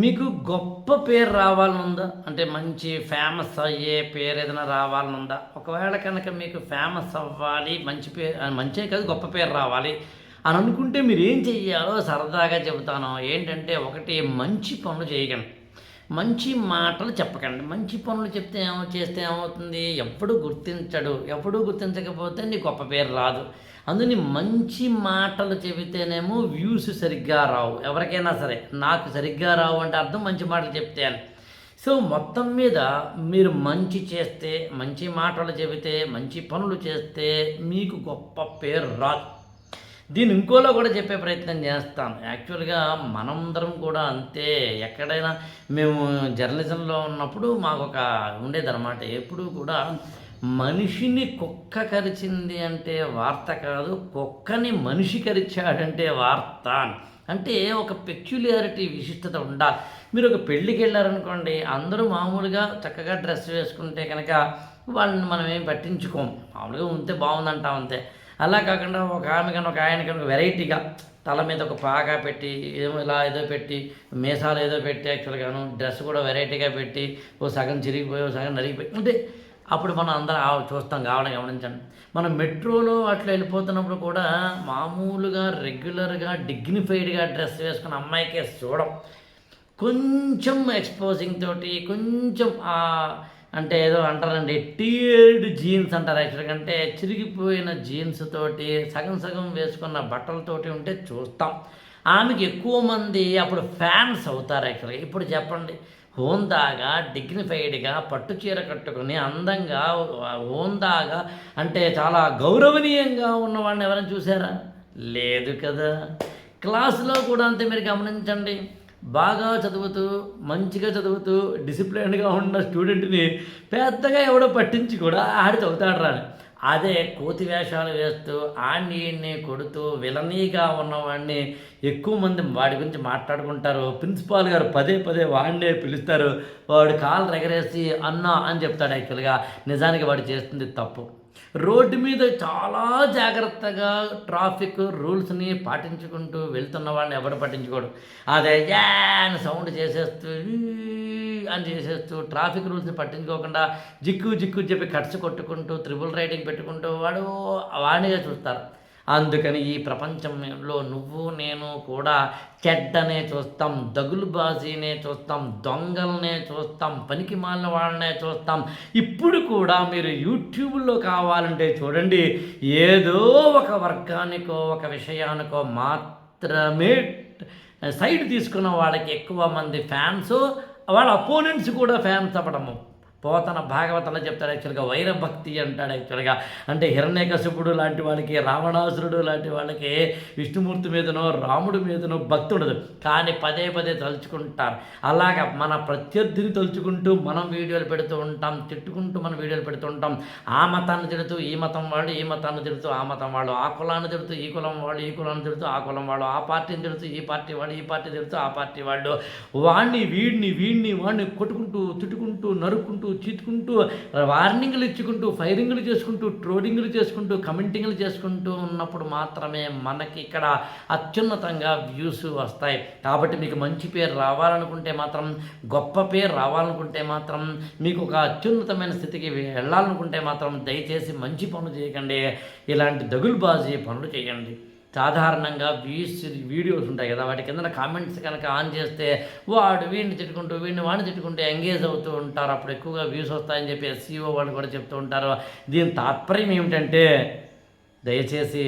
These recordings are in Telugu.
మీకు గొప్ప పేరు రావాలనుందా? అంటే మంచి ఫేమస్ అయ్యే పేరు ఏదైనా రావాలనుందా? ఒకవేళ కనుక మీకు ఫేమస్ అవ్వాలి, మంచి పేరు మంచే కాదు గొప్ప పేరు రావాలి అని అనుకుంటే మీరేం చెయ్యాలో సరదాగా చెబుతాను. ఏంటంటే ఒకటి మంచి పనులు చేయకండి. మంచి మాటలు చెప్పకండి. మంచి పనులు చెప్తే చేస్తే ఏమవుతుంది? ఎప్పుడూ గుర్తించకపోతే నీకు గొప్ప పేరు రాదు. అందుని మంచి మాటలు చెబితేనేమో వ్యూస్ సరిగ్గా రావు. ఎవరికైనా సరే నాకు సరిగ్గా రావు అంటే అర్థం మంచి మాటలు చెప్తే అని. సో మొత్తం మీద మీరు మంచి చేస్తే, మంచి మాటలు చెబితే, మంచి పనులు చేస్తే మీకు గొప్ప పేరు రాదు. దీన్ని ఇంకోలా కూడా చెప్పే ప్రయత్నం చేస్తాను. యాక్చువల్గా మనందరం కూడా అంతే. ఎక్కడైనా మేము జర్నలిజంలో ఉన్నప్పుడు మాకు ఒక ఉండేదన్నమాట. ఎప్పుడూ కూడా మనిషిని కుక్క కరిచింది అంటే వార్త కాదు, కుక్కని మనిషి కరిచాడంటే వార్త. అంటే ఒక పెక్యులారిటీ, విశిష్టత ఉండాలి. మీరు ఒక పెళ్ళికి వెళ్ళారనుకోండి, అందరూ మామూలుగా చక్కగా డ్రెస్ వేసుకుంటే కనుక వాళ్ళని మనం ఏం పట్టించుకోం. మామూలుగా ఉంటే బాగుందంటాం అంతే. అలా కాకుండా ఒక ఆమె కానీ ఒక ఆయన కానీ వెరైటీగా తల మీద ఒక పాగా పెట్టి ఏదో పెట్టి మీసాలు ఏదో పెట్టి యాక్చువల్గాను డ్రెస్ కూడా వెరైటీగా పెట్టి ఓ సగం చిరిగిపోయి ఓ సగం నలిగిపోయి అంటే అప్పుడు మనం అందరం చూస్తాం. గమనించండి, మనం మెట్రోలో అట్లా వెళ్ళిపోతున్నప్పుడు కూడా మామూలుగా రెగ్యులర్గా డిగ్నిఫైడ్గా డ్రెస్ వేసుకున్న అమ్మాయికే చూడం. కొంచెం ఎక్స్పోజింగ్ తోటి కొంచెం అంటే ఏదో అంటారండి టీయర్డ్ జీన్స్ అంటారు. యాక్చువల్గా అంటే చిరిగిపోయిన జీన్స్ తోటి సగం సగం వేసుకున్న బట్టలతోటి ఉంటే చూస్తాం. ఆమెకి ఎక్కువ మంది అప్పుడు ఫ్యాన్స్ అవుతారు. యాక్చువల్గా ఇప్పుడు చెప్పండి, హోందాగా డిగ్నిఫైడ్గా పట్టు చీర కట్టుకుని అందంగా హోందాగా అంటే చాలా గౌరవనీయంగా ఉన్నవాడిని ఎవరైనా చూసారా? లేదు కదా. క్లాసులో కూడా అంతే. మీరు గమనించండి, బాగా చదువుతూ మంచిగా చదువుతూ డిసిప్లైన్గా ఉన్న స్టూడెంట్ని పెద్దగా ఎవడో పట్టించి కూడా ఆడి చదువుతాడు రాని. అదే కోతి వేషాలు వేస్తూ ఈయన్ని కొడుతూ విలనీగా ఉన్నవాడిని ఎక్కువ మంది వాడి గురించి మాట్లాడుకుంటారు. ప్రిన్సిపాల్ గారు పదే వాడినే పిలుస్తారు. వాడు కాళ్ళు ఎగరేసి అన్నా అని చెప్తాడు. యాక్చువల్గా నిజానికి వాడు చేస్తుంది తప్పు. రోడ్డు మీద చాలా జాగ్రత్తగా ట్రాఫిక్ రూల్స్ని పాటించుకుంటూ వెళ్తున్న వాళ్ళని ఎవరు పట్టించుకోడు. అదే అని సౌండ్ చేసేస్తూ అని చేసేస్తూ ట్రాఫిక్ రూల్స్ని పట్టించుకోకుండా జిక్కు చెప్పి కట్స్ కొట్టుకుంటూ త్రిబుల్ రైడింగ్ పెట్టుకుంటూ వాడిగా చూస్తారు. అందుకని ఈ ప్రపంచంలో నువ్వు నేను కూడా చెడ్డనే చూస్తాం, దగులుబాజీనే చూస్తాం, దొంగలనే చూస్తాం, పనికి మాలిన వాళ్ళనే చూస్తాం. ఇప్పుడు కూడా మీరు యూట్యూబ్లో కావాలంటే చూడండి, ఏదో ఒక వర్గానికో ఒక విషయానికో మాత్రమే సైడ్ తీసుకున్న వాళ్ళకి ఎక్కువ మంది ఫ్యాన్స్, వాళ్ళ అపోనెంట్స్ కూడా ఫ్యాన్స్ అవ్వడము. పోతన భాగవతంలో చెప్తాడు. యాక్చువల్గా వైరభక్తి అంటాడు. యాక్చువల్గా అంటే హిరణ్యకశిపుడు లాంటి వాళ్ళకి, రావణాసురుడు లాంటి వాళ్ళకి విష్ణుమూర్తి మీదనో రాముడి మీదనో భక్తి ఉండదు, కానీ పదే తలుచుకుంటారు. అలాగా మన ప్రత్యర్థిని తలుచుకుంటూ మనం వీడియోలు పెడుతూ ఉంటాం, తిట్టుకుంటూ మనం వీడియోలు పెడుతూ ఉంటాం. ఆ మతాన్ని తిడుతూ ఈ మతం వాళ్ళు, ఈ మతాన్ని తిడుతూ ఆ మతం వాళ్ళు, ఆ కులాన్ని తిడుతూ ఈ కులం వాళ్ళు, ఈ కులాన్ని తిడుతూ ఆ కులం వాళ్ళు, ఆ పార్టీని తిడుతూ ఈ పార్టీ వాళ్ళు, ఈ పార్టీ తిడుతూ ఆ పార్టీ వాళ్ళు, వాడిని కొట్టుకుంటూ తిట్టుకుంటూ నరుక్కుంటూ చీతుకుంటూ వార్నింగ్లు ఇచ్చుకుంటూ ఫైరింగ్లు చేసుకుంటూ ట్రోలింగ్లు చేసుకుంటూ కమెంటింగ్లు చేసుకుంటూ ఉన్నప్పుడు మాత్రమే మనకి ఇక్కడ అత్యున్నతంగా వ్యూస్ వస్తాయి. కాబట్టి మీకు మంచి పేరు రావాలనుకుంటే మాత్రం, గొప్ప పేరు రావాలనుకుంటే మాత్రం, మీకు ఒక అత్యున్నతమైన స్థితికి వెళ్ళాలనుకుంటే మాత్రం దయచేసి మంచి పనులు చేయకండి, ఇలాంటి దగులుబాజీ పనులు చేయండి. సాధారణంగా వీడియోస్ ఉంటాయి కదా, వాటి కింద కామెంట్స్ కనుక ఆన్ చేస్తే వీడిని తిట్టుకుంటూ వాడిని తిట్టుకుంటూ ఎంగేజ్ అవుతూ ఉంటారు. అప్పుడు ఎక్కువగా వ్యూస్ వస్తాయని చెప్పి SEO వాళ్ళు కూడా చెప్తూ ఉంటారు. దీని తాత్పర్యం ఏమిటంటే, దయచేసి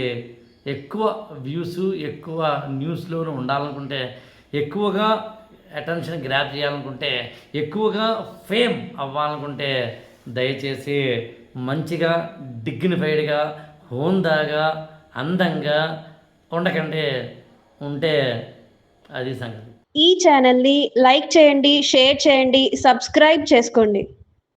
ఎక్కువ వ్యూస్ ఎక్కువ న్యూస్లోనూ ఉండాలనుకుంటే, ఎక్కువగా అటెన్షన్ గ్రాప్ చేయాలనుకుంటే, ఎక్కువగా ఫేమ్ అవ్వాలనుకుంటే దయచేసి మంచిగా డిగ్నిఫైడ్గా హోందాగా అందంగా ఉండకండి. ఉంటే అది సంగతి. ఈ ఛానల్ని లైక్ చేయండి, షేర్ చేయండి, సబ్స్క్రైబ్ చేసుకోండి.